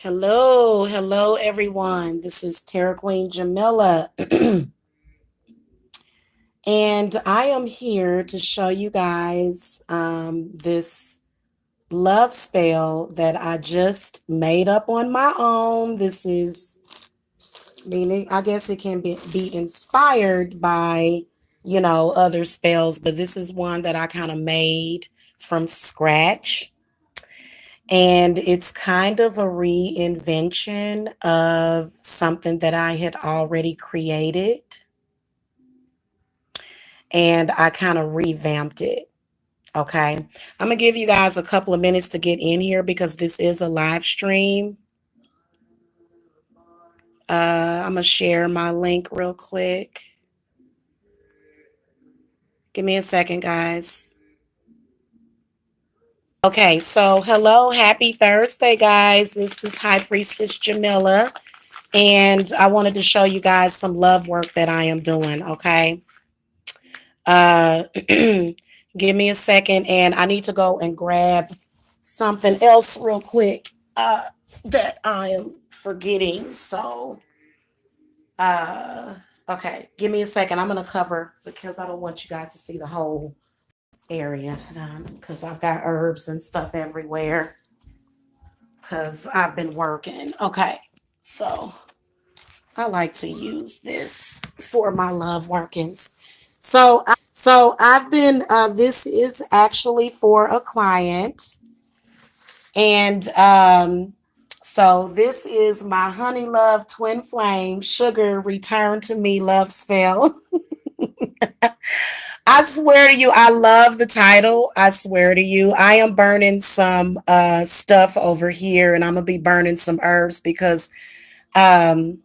Hello everyone. This is Terra Queen Jamila, and I am here to show you guys this love spell that I just made up on my own. This is meaning, I guess it can be inspired by, other spells, but this is one that I kind of made from scratch. And it's kind of a reinvention of something that I had already created. And I kind of revamped it. Okay. I'm going to give you guys a couple of minutes to get in here because this is a live stream. I'm going to share my link real quick. Give me a second, guys. Okay, so hello, happy Thursday, guys. This is High Priestess Jamila, and I wanted to show you guys some love work that I am doing. Okay. Give me a second, and I need to go and grab something else real quick that I am forgetting. So, uh, okay, give me a second. I'm gonna cover because I don't want you guys to see the whole area because I've got herbs and stuff everywhere because I've been working. Okay, so I like to use this for my love workings. So I've been, this is actually for a client. And so this is my Honey Love Twin Flame Sugar Return to Me Love Spell. I swear to you, I love the title. I swear to you, I am burning some stuff over here and I'm going to be burning some herbs because um,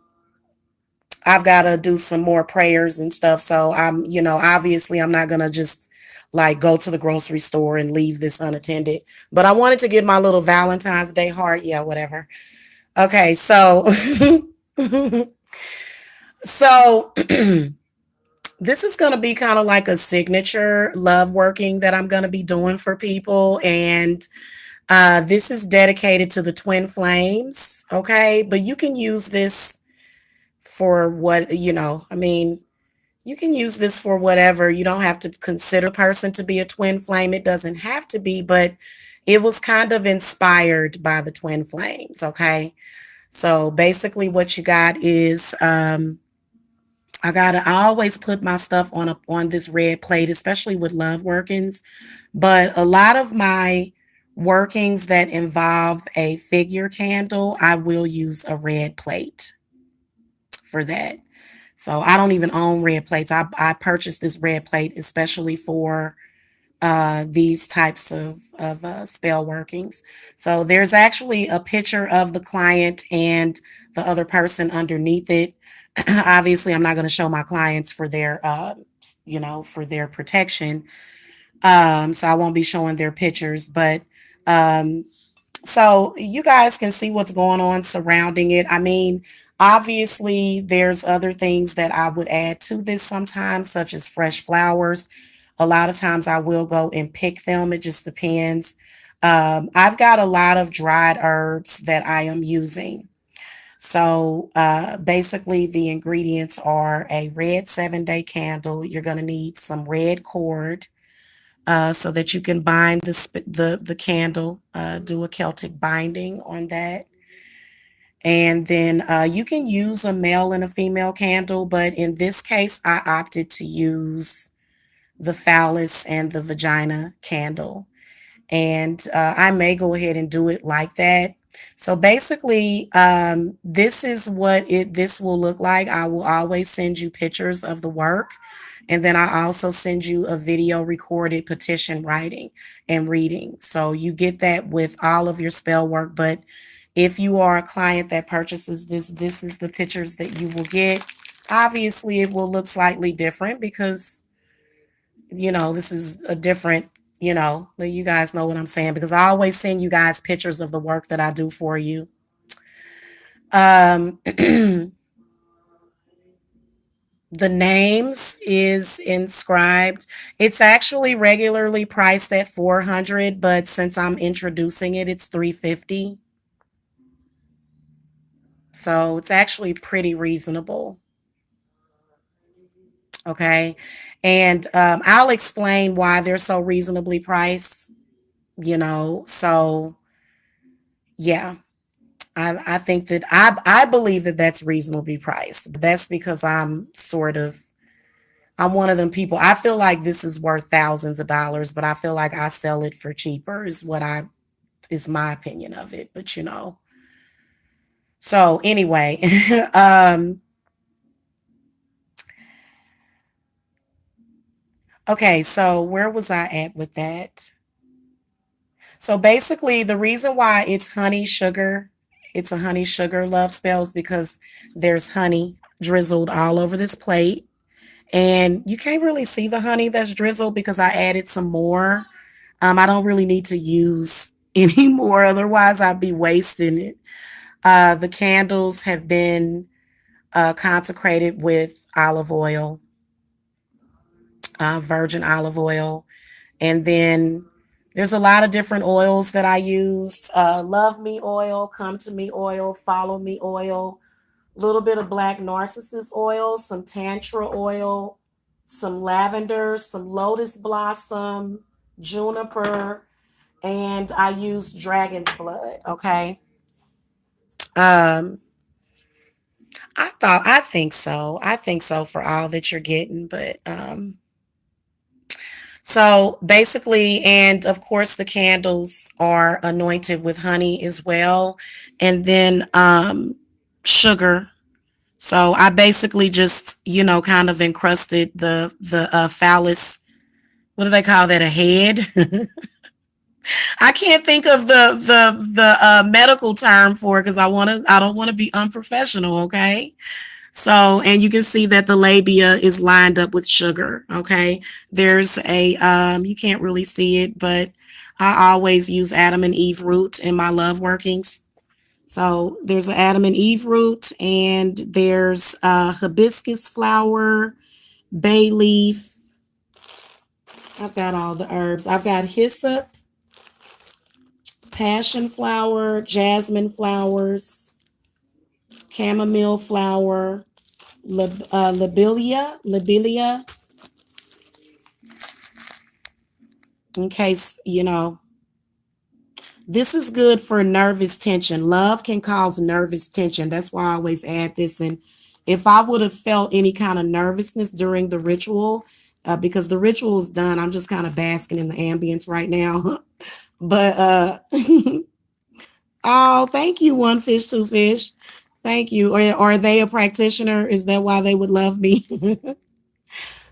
I've got to do some more prayers and stuff. So obviously I'm not going to just like go to the grocery store and leave this unattended. But I wanted to get my little Valentine's Day heart. Yeah, whatever. Okay, so so this is going to be kind of like a signature love working that I'm going to be doing for people. And this is dedicated to the twin flames. Okay, but you can use this for what, I mean, you can use this for whatever. You don't have to consider person to be a twin flame. It doesn't have to be, but it was kind of inspired by the twin flames. Okay. So basically what you got is I always put my stuff on this red plate, especially with love workings. But a lot of my workings that involve a figure candle, I will use a red plate for that. So I don't even own red plates. I purchased this red plate especially for these types of spell workings. So there's actually a picture of the client and the other person underneath it. Obviously, I'm not going to show my clients for their, for their protection. So I won't be showing their pictures, but um, so you guys can see what's going on surrounding it. I mean, obviously, there's other things that I would add to this sometimes, such as fresh flowers. A lot of times I will go and pick them. It just depends. I've got a lot of dried herbs that I am using. So basically, the ingredients are a red 7-day candle. You're going to need some red cord so that you can bind the candle, do a Celtic binding on that. And then you can use a male and a female candle, but in this case, I opted to use the phallus and the vagina candle. And I may go ahead and do it like that. So basically, this is what this will look like. I will always send you pictures of the work. And then I also send you a video recorded petition writing and reading. So you get that with all of your spell work. But if you are a client that purchases this is the pictures that you will get. Obviously, it will look slightly different because, this is a different, you guys know what I'm saying because I always send you guys pictures of the work that I do for you. The names is inscribed. It's actually regularly priced at 400, but since I'm introducing it, it's 350. So it's actually pretty reasonable. Okay. And I'll explain why they're so reasonably priced, So, yeah, I think that I believe that that's reasonably priced, but that's because I'm one of them people. I feel like this is worth thousands of dollars, but I feel like I sell it for cheaper is my opinion of it. But so anyway, okay, so where was I at with that? So basically, the reason why it's a honey sugar love spells because there's honey drizzled all over this plate. And you can't really see the honey that's drizzled because I added some more. I don't really need to use any more, otherwise, I'd be wasting it. The candles have been consecrated with olive oil, virgin olive oil. And then there's a lot of different oils that I used. Love me oil, come to me oil, follow me oil, a little bit of black narcissus oil, some tantra oil, some lavender, some lotus blossom, juniper, and I use dragon's blood. Okay. Um, I think so. I think so for all that you're getting, but so basically, and of course, the candles are anointed with honey as well, and then sugar. So I basically just, kind of encrusted the phallus. What do they call that? A head? I can't think of the medical term for it because I don't want to be unprofessional. Okay. So, and you can see that the labia is lined up with sugar. Okay. There's you can't really see it, but I always use Adam and Eve root in my love workings. So there's an Adam and Eve root, and there's hibiscus flower, bay leaf. I've got all the herbs. I've got hyssop, passion flower, jasmine flowers, chamomile flower, lobelia, in case, this is good for nervous tension. Love can cause nervous tension. That's why I always add this. And if I would have felt any kind of nervousness during the ritual, because the ritual is done, I'm just kind of basking in the ambience right now. But oh, thank you, one fish, two fish. Thank you. Or are they a practitioner? Is that why they would love me?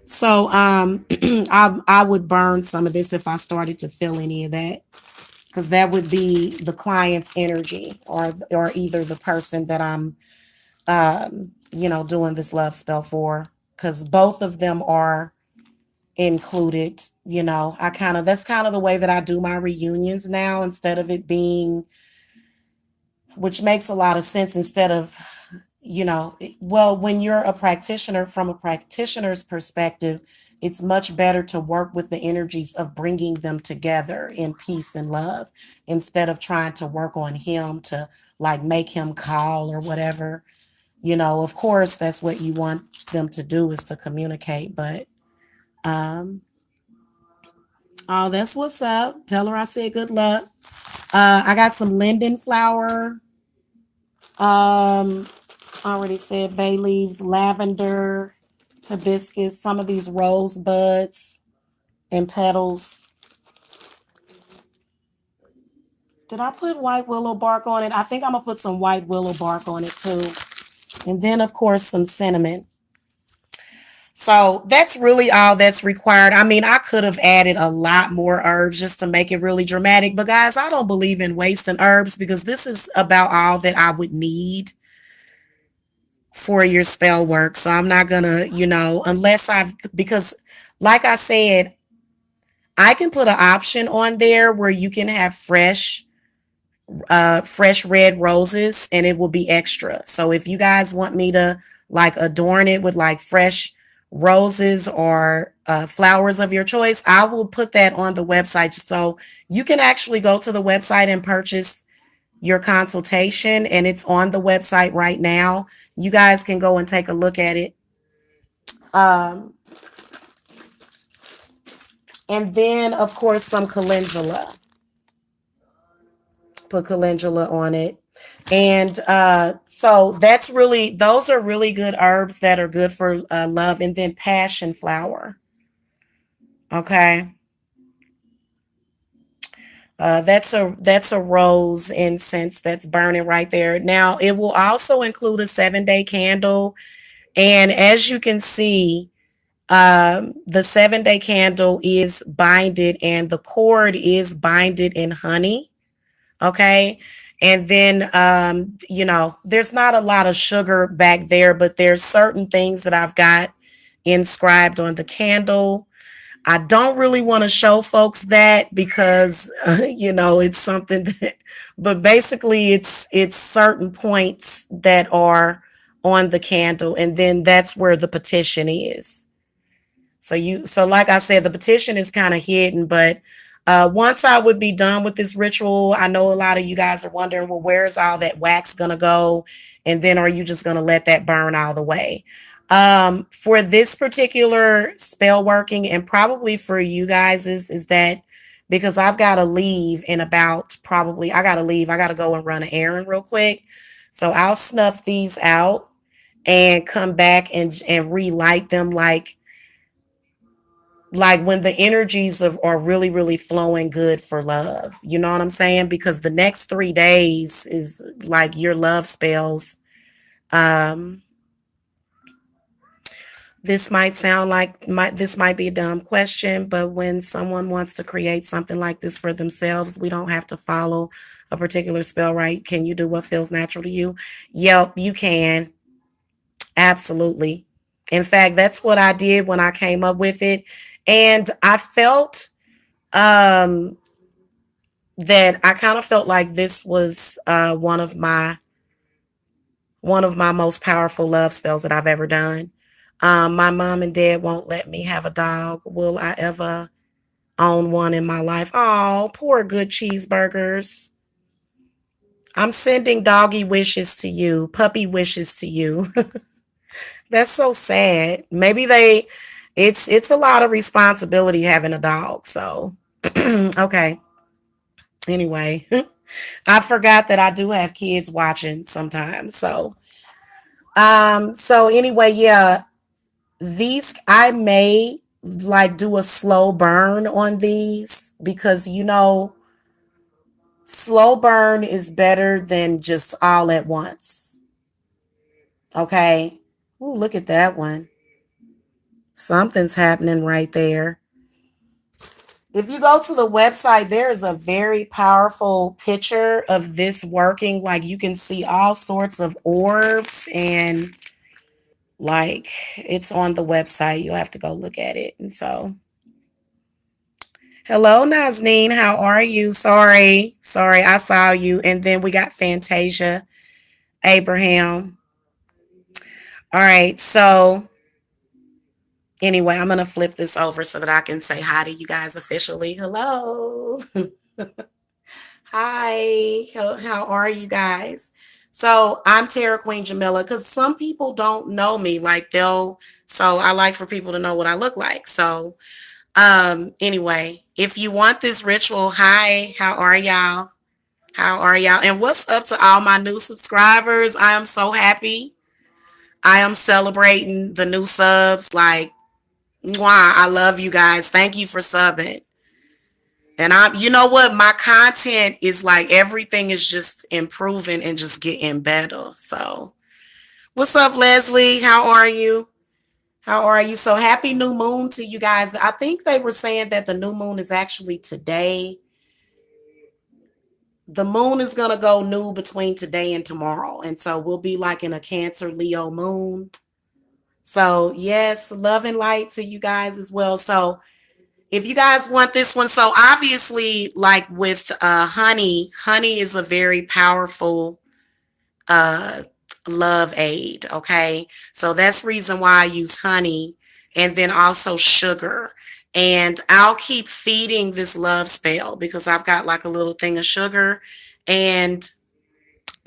So I would burn some of this if I started to feel any of that, because that would be the client's energy, or either the person that I'm doing this love spell for, because both of them are included. That's kind of the way that I do my reunions now, instead of it being, which makes a lot of sense, instead of, well, when you're a practitioner, from a practitioner's perspective, it's much better to work with the energies of bringing them together in peace and love, instead of trying to work on him to like make him call or whatever. Of course, that's what you want them to do, is to communicate. But um oh, that's what's up. Tell her I said good luck. I got some linden flower. I already said bay leaves, lavender, hibiscus, some of these rosebuds and petals. Did I put white willow bark on it? I think I'm gonna put some white willow bark on it too. And then of course some cinnamon. So that's really all that's required. I mean, I could have added a lot more herbs just to make it really dramatic, but guys, I don't believe in wasting herbs, because this is about all that I would need for your spell work. So I'm not gonna, because like I said, I can put an option on there where you can have fresh red roses, and it will be extra. So if you guys want me to like adorn it with like fresh roses or flowers of your choice, I will put that on the website. So you can actually go to the website and purchase your consultation, and it's on the website right now. You guys can go and take a look at it. Um, and then, of course, some calendula. Put calendula on it. And so that's really, those are really good herbs that are good for love. And then passion flower. Okay. That's a rose incense that's burning right there. Now it will also include a 7-day candle, and as you can see, the 7-day candle is binded, and the cord is binded in honey. Okay. And then, there's not a lot of sugar back there, but there's certain things that I've got inscribed on the candle. I don't really want to show folks that because, it's something that, but basically it's certain points that are on the candle. And then that's where the petition is. So like I said, the petition is kind of hidden, but once I would be done with this ritual, I know a lot of you guys are wondering, well, where's all that wax gonna go? And then are you just gonna let that burn all the way? For this particular spell working, and probably for you guys, is that because I've got to leave in about probably I gotta leave. I gotta go and run an errand real quick. So I'll snuff these out and come back and relight them like when the energies are really really flowing good for love, you know what I'm saying, because the next 3 days is like your love spells. um this might be a dumb question, but when someone wants to create something like this for themselves, we don't have to follow a particular spell, right? Can you do what feels natural to you? Yep, you can. Absolutely. In fact, that's what I did when I came up with it. And I felt um that I kind of felt like this was one of my most powerful love spells that I've ever done. My mom and dad won't let me have a dog. Will I ever own one in my life? Oh, poor good cheeseburgers. I'm sending doggy wishes to you, puppy wishes to you. That's so sad. Maybe it's a lot of responsibility having a dog. So, okay. Anyway, I forgot that I do have kids watching sometimes. So anyway, yeah, these I may like do a slow burn on these because slow burn is better than just all at once. Okay. Ooh, look at that one. Something's happening right there. If you go to the website, there is a very powerful picture of this working. Like you can see all sorts of orbs, and like it's on the website. You'll have to go look at it. And so, hello, Nazneen. How are you? Sorry, I saw you. And then we got Fantasia Abraham. All right. So, anyway, I'm going to flip this over so that I can say hi to you guys officially. Hello. Hi, how are you guys? So I'm Tara Queen Jamila because some people don't know me. So I like for people to know what I look like. So, anyway, if you want this ritual, hi, how are y'all? How are y'all? And what's up to all my new subscribers? I am so happy. I am celebrating the new subs. Like, mwah, I love you guys. Thank you for subbing. And you know what? My content is like everything is just improving and just getting better. So, what's up, Leslie? How are you? How are you? So, happy new moon to you guys. I think they were saying that the new moon is actually today. The moon is going to go new between today and tomorrow. And so, we'll be like in a Cancer Leo moon. So, yes, love and light to you guys as well. So, if you guys want this one, so obviously like with honey is a very powerful uh love aid. Okay, so that's the reason why I use honey, and then also sugar. And I'll keep feeding this love spell because I've got like a little thing of sugar, and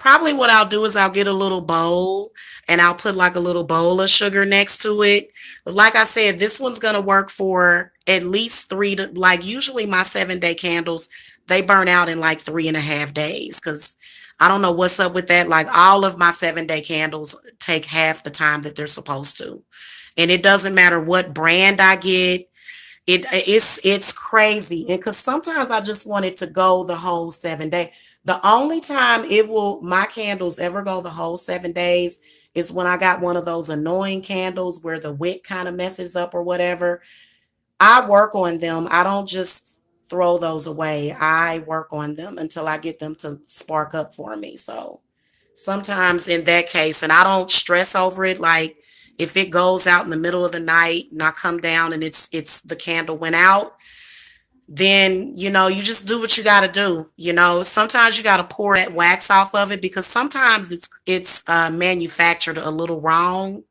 Probably what I'll do is I'll get a little bowl and I'll put like a little bowl of sugar next to it. Like I said, this one's going to work for at least three to, like, usually my 7 day candles, they burn out in like 3.5 days because I don't know what's up with that. Like, all of my 7 day candles take half the time that they're supposed to. And it doesn't matter what brand I get. It's crazy. And because sometimes I just want it to go the whole 7 day. The only time it will my candles ever go the whole 7 days is when I got one of those annoying candles where the wick kind of messes up or whatever. I work on them. I don't just throw those away. I work on them until I get them to spark up for me. So sometimes in that case, and I don't stress over it, like if it goes out in the middle of the night and I come down and it's the candle went out, then you just do what you got to do. Sometimes you got to pour that wax off of it because sometimes it's manufactured a little wrong.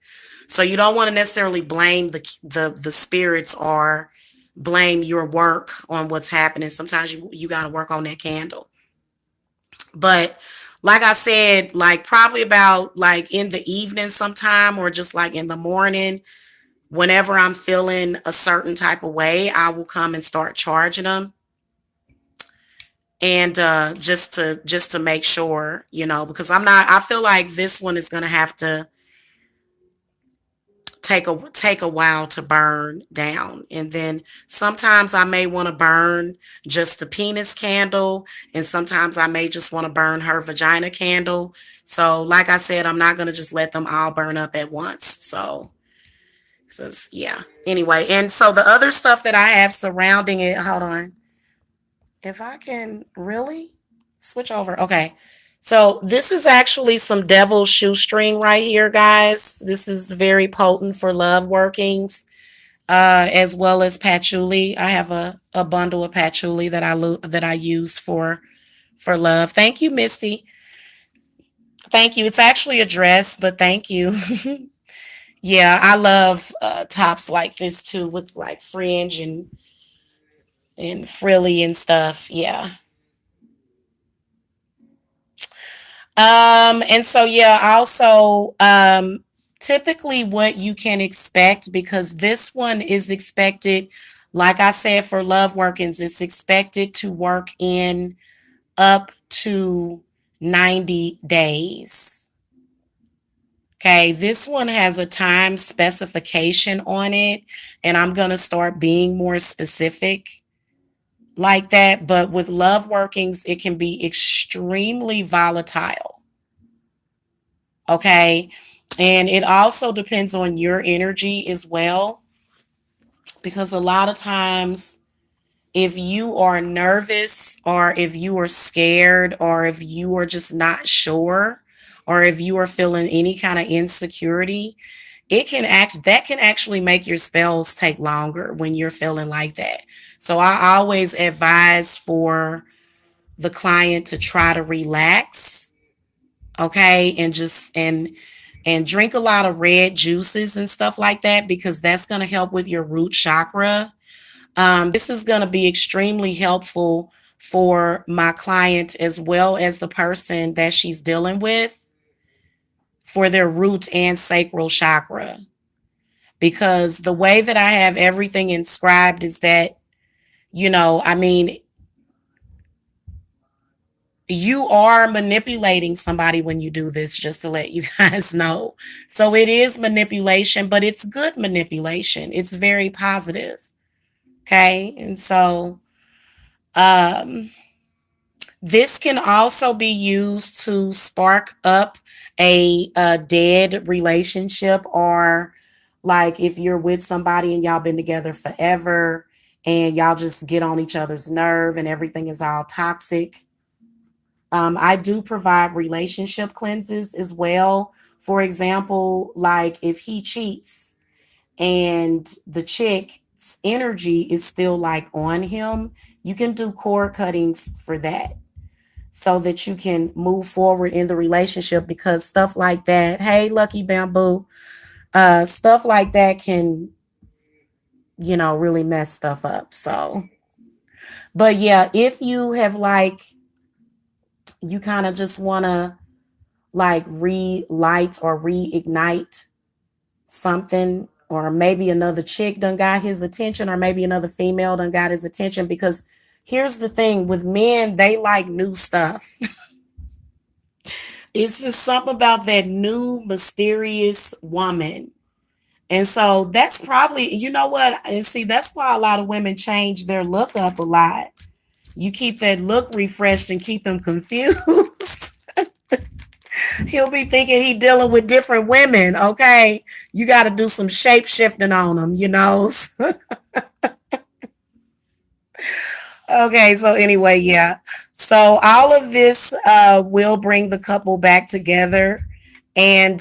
So you don't want to necessarily blame the spirits or blame your work on what's happening. Sometimes you got to work on that candle. But like I said, like probably about like in the evening sometime or just like in the morning, whenever I'm feeling a certain type of way, I will come and start charging them. And just to make sure, because I feel like this one is going to have to take a while to burn down. And then sometimes I may want to burn just the penis candle, and sometimes I may just want to burn her vagina candle. So like I said, I'm not going to just let them all burn up at once. So yeah. Anyway, and so the other stuff that I have surrounding it, hold on. If I can really switch over. Okay. So this is actually some devil's shoestring right here, guys. This is very potent for love workings, as well as patchouli. I have a bundle of patchouli that I use for love. Thank you, Misty. Thank you. It's actually a dress, but thank you. Yeah, I love tops like this too, with like fringe and frilly and stuff. Yeah. And so yeah, also typically what you can expect, because this one is expected, like I said, for love workings, it's expected to work in up to 90 days. Okay, this one has a time specification on it, and I'm going to start being more specific like that. But with love workings, it can be extremely volatile. Okay. And it also depends on your energy as well, because a lot of times, if you are nervous or if you are scared or if you are just not sure or if you are feeling any kind of insecurity, that can actually make your spells take longer when you're feeling like that. So I always advise for the client to try to relax, okay, and drink a lot of red juices and stuff like that, because that's going to help with your root chakra. This is going to be extremely helpful for my client as well as the person that she's dealing with, for their root and sacral chakra. Because the way that I have everything inscribed is that, I mean, you are manipulating somebody when you do this, just to let you guys know. So it is manipulation, but it's good manipulation. It's very positive. Okay. And so um, this can also be used to spark up a dead relationship, or like if you're with somebody and y'all been together forever and y'all just get on each other's nerve and everything is all toxic. I do provide relationship cleanses as well. For example, like if he cheats and the chick's energy is still like on him, you can do cord cuttings for that so that you can move forward in the relationship, because stuff like that, hey, Lucky Bamboo, stuff like that can, really mess stuff up. So, but yeah, if you have like, you kind of just want to like relight or reignite something, or maybe another chick done got his attention, or maybe another female done got his attention. Because here's the thing with men, they like new stuff. It's just something about that new mysterious woman. And so that's probably, you know what? And see, that's why a lot of women change their look up a lot. You keep that look refreshed and keep him confused. He'll be thinking he dealing with different women. Okay. You got to do some shape shifting on him, you know? Okay. So anyway, yeah. So all of this will bring the couple back together. And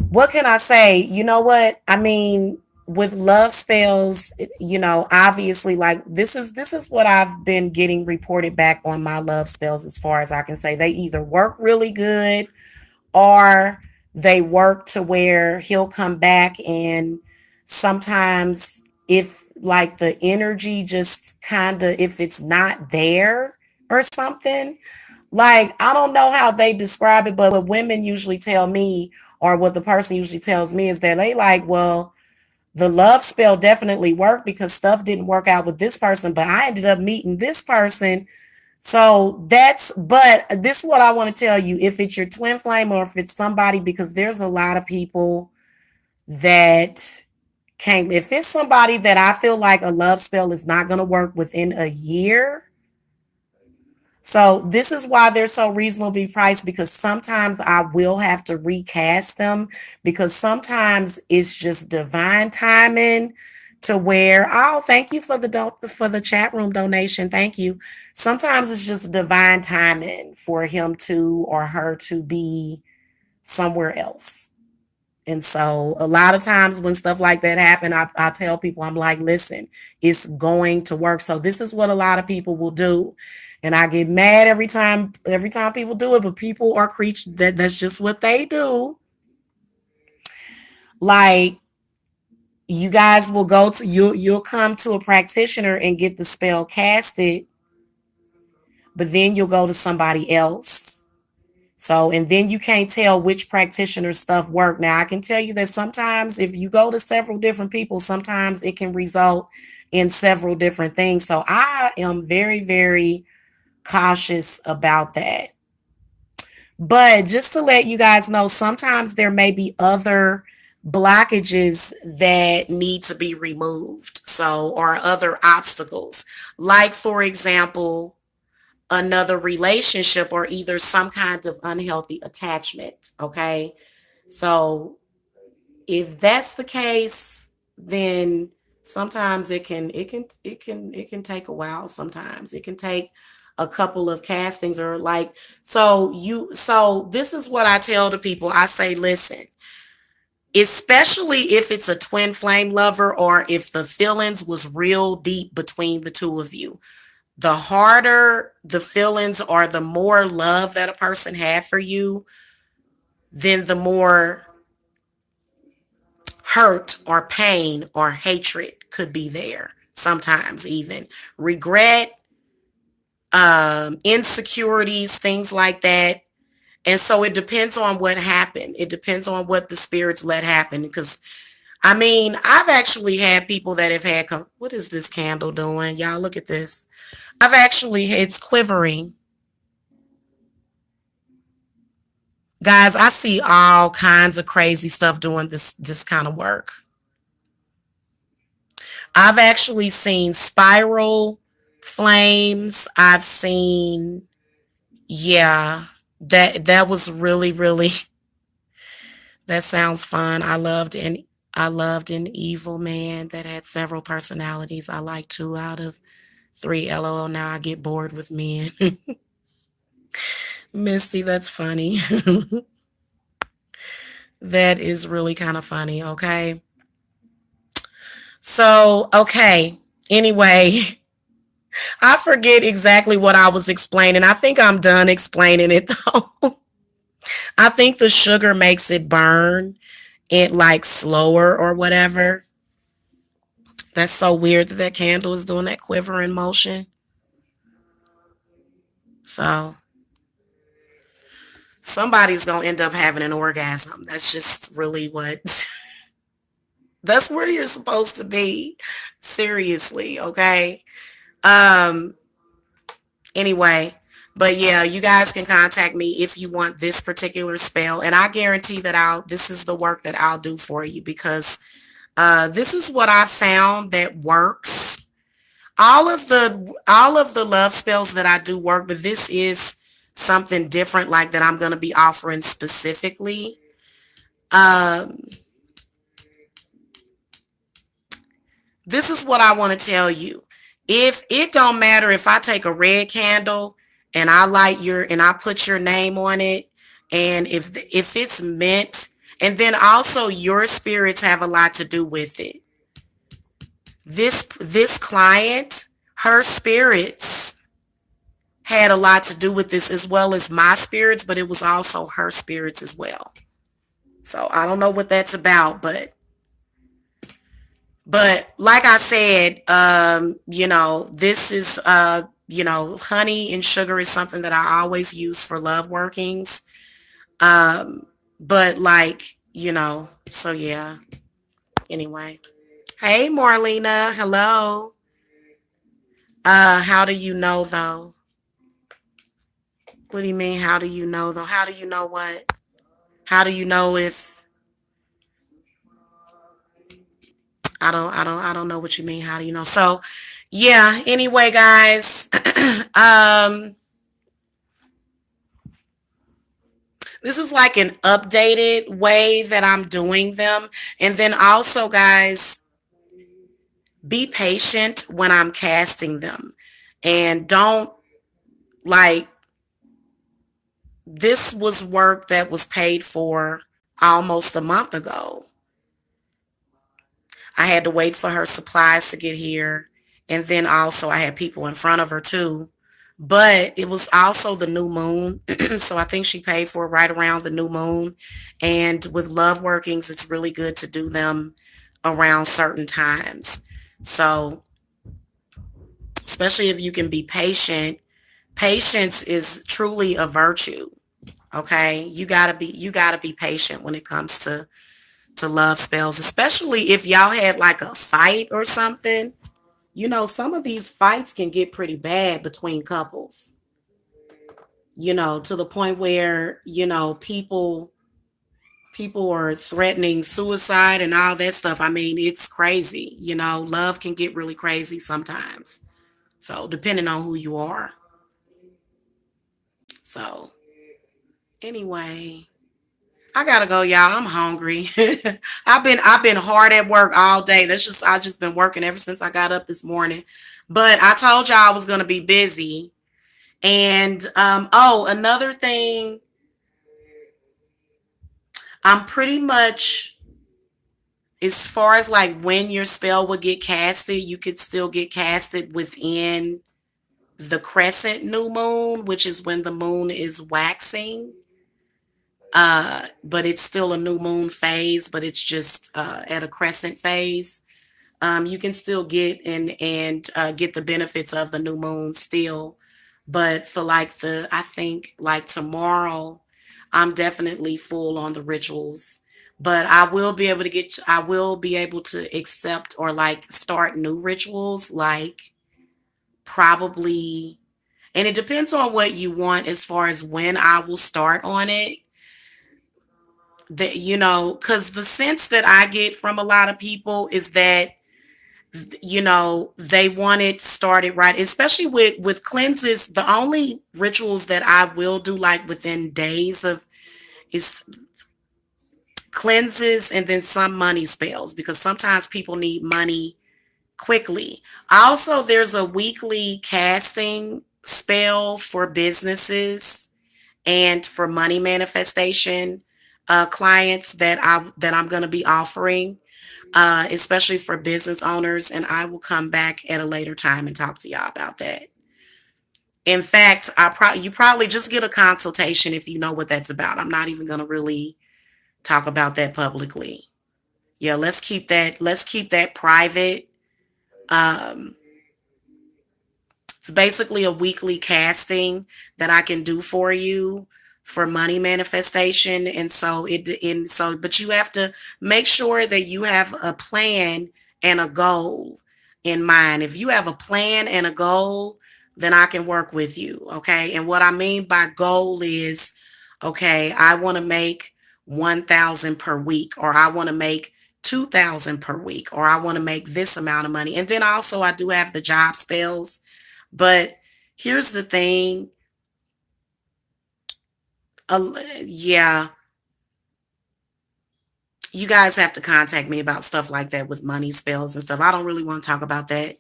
what can I say? You know what? I mean, with love spells, you know, obviously like this is what I've been getting reported back on my love spells as far as I can say. They either work really good or they work to where he'll come back, and sometimes if like the energy just kind of if it's not there or something, like I don't know how they describe it, but what women usually tell me, or what the person usually tells me, is that they like, well, the love spell definitely worked because stuff didn't work out with this person, but I ended up meeting this person. So that's, but this is what I want to tell you. If it's your twin flame or if it's somebody, because there's a lot of people that came, if it's somebody that I feel like a love spell is not going to work within a year, so this is why they're so reasonably priced, because sometimes I will have to recast them, because sometimes it's just divine timing to where, oh, thank you for the chat room donation. Thank you. Sometimes it's just divine timing for him to or her to be somewhere else. And so a lot of times when stuff like that happen, I tell people, I'm like, listen, it's going to work. So this is what a lot of people will do. And I get mad every time people do it, but people are creatures that's just what they do. Like you guys will go to you'll come to a practitioner and get the spell casted, but then you'll go to somebody else. So, and then you can't tell which practitioner stuff work. Now, I can tell you that sometimes if you go to several different people, sometimes it can result in several different things. So, I am very, very cautious about that. But just to let you guys know, sometimes there may be other blockages that need to be removed. So, or other obstacles. Like, for example, another relationship or either some kind of unhealthy attachment. Okay. So if that's the case, then sometimes it can take a while. Sometimes it can take a couple of castings or like, so this is what I tell the people. I say, listen, especially if it's a twin flame lover or if the feelings was real deep between the two of you, the harder the feelings or the more love that a person had for you, then the more hurt or pain or hatred could be there. Sometimes even regret, insecurities, things like that. And so it depends on what happened. It depends on what the spirits let happen. Because I mean, I've actually had people that have had, what is this candle doing? Y'all look at this. It's quivering. Guys, I see all kinds of crazy stuff doing this kind of work. I've actually seen spiral flames. I've seen, yeah, that was really, really, that sounds fun. I loved an evil man that had several personalities. I like 2 out of 3. LOL, now I get bored with men. Misty, that's funny. That is really kind of funny, okay? So, okay. Anyway, I forget exactly what I was explaining. I think I'm done explaining it though. I think the sugar makes it burn it like slower or whatever. That's so weird that candle is doing that quivering motion. So somebody's gonna end up having an orgasm. That's just really what that's where you're supposed to be. Seriously, okay? Um anyway, but yeah, you guys can contact me if you want this particular spell, and I guarantee that I'll this is the work that I'll do for you, because this is what I found that works. All of the love spells that I do work, but this is something different, like that I'm going to be offering specifically. Um, this is what I want to tell you. If it don't matter if I take a red candle and I light your and I put your name on it, and if it's meant, and then also your spirits have a lot to do with it. This client, her spirits had a lot to do with this, as well as my spirits, but it was also her spirits as well. So I don't know what that's about, but like I said, this is honey and sugar is something that I always use for love workings. But like, so yeah. Anyway. Hey Marlena, hello. How do you know though? What do you mean, how do you know though? How do you know what? How do you know if I don't know what you mean. How do you know? So yeah, anyway, guys, this is like an updated way that I'm doing them. And then also, guys, be patient when I'm casting them. And don't like this was work that was paid for almost a month ago. I had to wait for her supplies to get here. And then also I had people in front of her too. But it was also the new moon. So I think she paid for it right around the new moon. And with love workings, it's really good to do them around certain times. So especially if you can be patient, patience is truly a virtue. Okay. You gotta be patient when it comes to love spells, especially if y'all had like a fight or something. Some of these fights can get pretty bad between couples, to the point where, people are threatening suicide and all that stuff. I mean, it's crazy. Love can get really crazy sometimes. So, depending on who you are. So, anyway, I gotta go, y'all. I'm hungry. I've been hard at work all day. I just been working ever since I got up this morning. But I told y'all I was gonna be busy. And another thing, I'm pretty much, as far as like when your spell would get casted, you could still get casted within the crescent new moon, which is when the moon is waxing. But it's still a new moon phase, but it's just at a crescent phase. You can still get get the benefits of the new moon still. But for like I think like tomorrow, I'm definitely full on the rituals. But I will be able to accept or like start new rituals, like probably, and it depends on what you want as far as when I will start on it. That, because the sense that I get from a lot of people is that they want it started right, especially with cleanses. The only rituals that I will do like within days of is cleanses, and then some money spells, because sometimes people need money quickly. Also, there's a weekly casting spell for businesses and for money manifestation clients that I'm going to be offering, especially for business owners. And I will come back at a later time and talk to y'all about that. In fact, you probably just get a consultation if you know what that's about. I'm not even going to really talk about that publicly. Yeah, let's keep that private. Um, It's basically a weekly casting that I can do for you for money manifestation. But you have to make sure that you have a plan and a goal in mind. If you have a plan and a goal, then I can work with you. Okay. And what I mean by goal is, okay, I want to make 1,000 per week, or I want to make 2,000 per week, or I want to make this amount of money. And then also I do have the job spells. But here's the thing. Yeah, you guys have to contact me about stuff like that with money spells and stuff. I don't really want to talk about that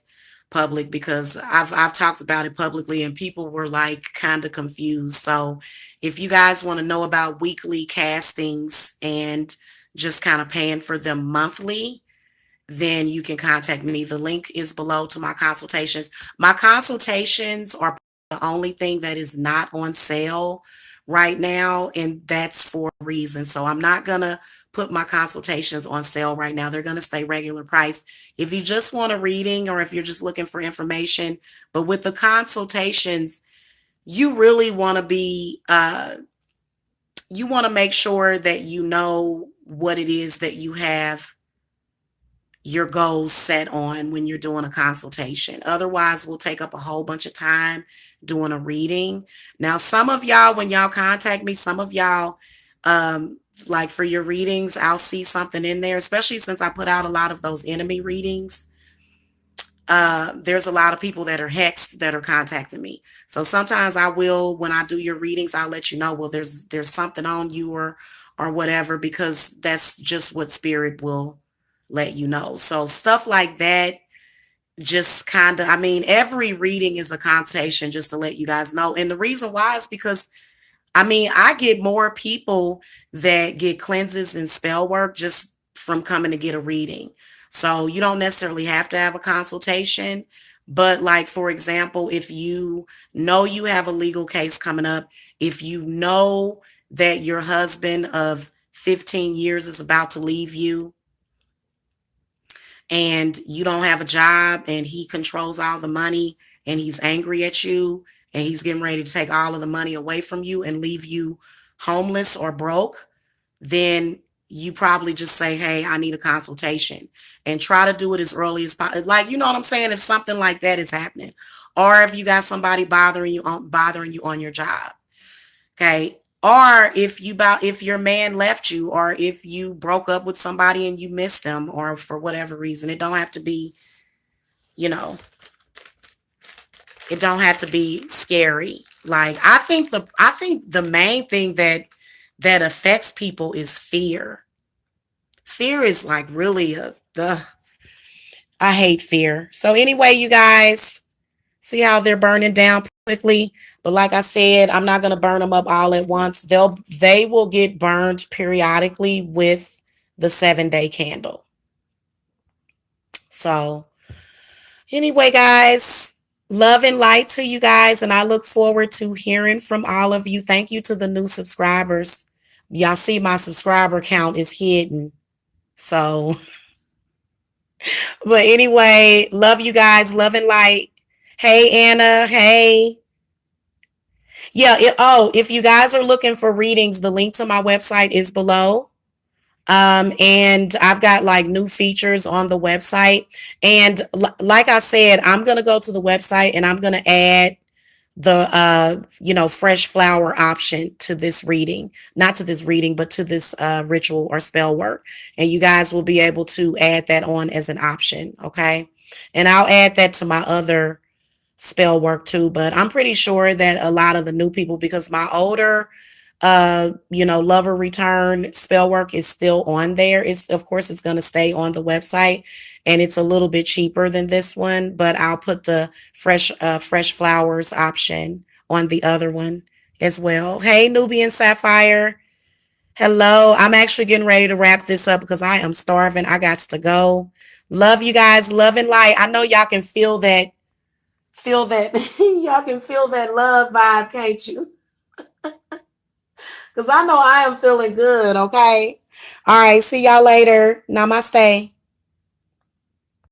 public because I've talked about it publicly and people were like kind of confused. So if you guys want to know about weekly castings and just kind of paying for them monthly, then you can contact me. The link is below to my consultations. My consultations are the only thing that is not on sale right now, and that's for a reason. So I'm not going to put my consultations on sale right now. They're going to stay regular price. If you just want a reading or if you're just looking for information, but with the consultations, you really want to you want to make sure that you know what it is that you have your goals set on when you're doing a consultation. Otherwise, we'll take up a whole bunch of time doing a reading. Now, some of y'all, when y'all contact me, some of y'all, like for your readings, I'll see something in there, especially since I put out a lot of those enemy readings. There's a lot of people that are hexed that are contacting me. So sometimes I will, when I do your readings, I'll let you know, well, there's something on you or whatever, because that's just what spirit will let you know. So stuff like that, just kind of, I mean, every reading is a consultation, just to let you guys know. And the reason why is because, I mean, I get more people that get cleanses and spell work just from coming to get a reading. So you don't necessarily have to have a consultation. But like, for example, if you know you have a legal case coming up, if you know that your husband of 15 years is about to leave you, and you don't have a job and he controls all the money and he's angry at you and he's getting ready to take all of the money away from you and leave you homeless or broke, then you probably just say, hey, I need a consultation, and try to do it as early as possible. Like, you know what I'm saying? If something like that is happening, or if you got somebody bothering you on your job. Okay. Or if your man left you, or if you broke up with somebody and you missed them, or for whatever reason, it don't have to be, you know, it don't have to be scary. Like, I think the main thing that affects people is fear. Fear is like really I hate fear. So anyway, you guys, see how they're burning down quickly. But like I said, I'm not going to burn them up all at once. They will get burned periodically with the 7-day candle. So anyway, guys, love and light to you guys. And I look forward to hearing from all of you. Thank you to the new subscribers. Y'all see my subscriber count is hidden. So, but anyway, love you guys. Love and light. Hey, Anna. Hey. Yeah. If you guys are looking for readings, the link to my website is below. And I've got like new features on the website. And like I said, I'm going to go to the website and I'm going to add the, fresh flower option to this reading, not to this reading, but to this, ritual or spell work. And you guys will be able to add that on as an option. Okay. And I'll add that to my other spell work too, but I'm pretty sure that a lot of the new people, because my older lover return spell work is still on there. It's, of course, it's going to stay on the website, and it's a little bit cheaper than this one, but I'll put the fresh flowers option on the other one as well. Hey, Nubian Sapphire. Hello. I'm actually getting ready to wrap this up because I am starving. I got to go. Love you guys. Love and light. I know y'all can feel that y'all can feel that love vibe, can't you? Because I know I am feeling good. Okay. All right. See y'all later. Namaste.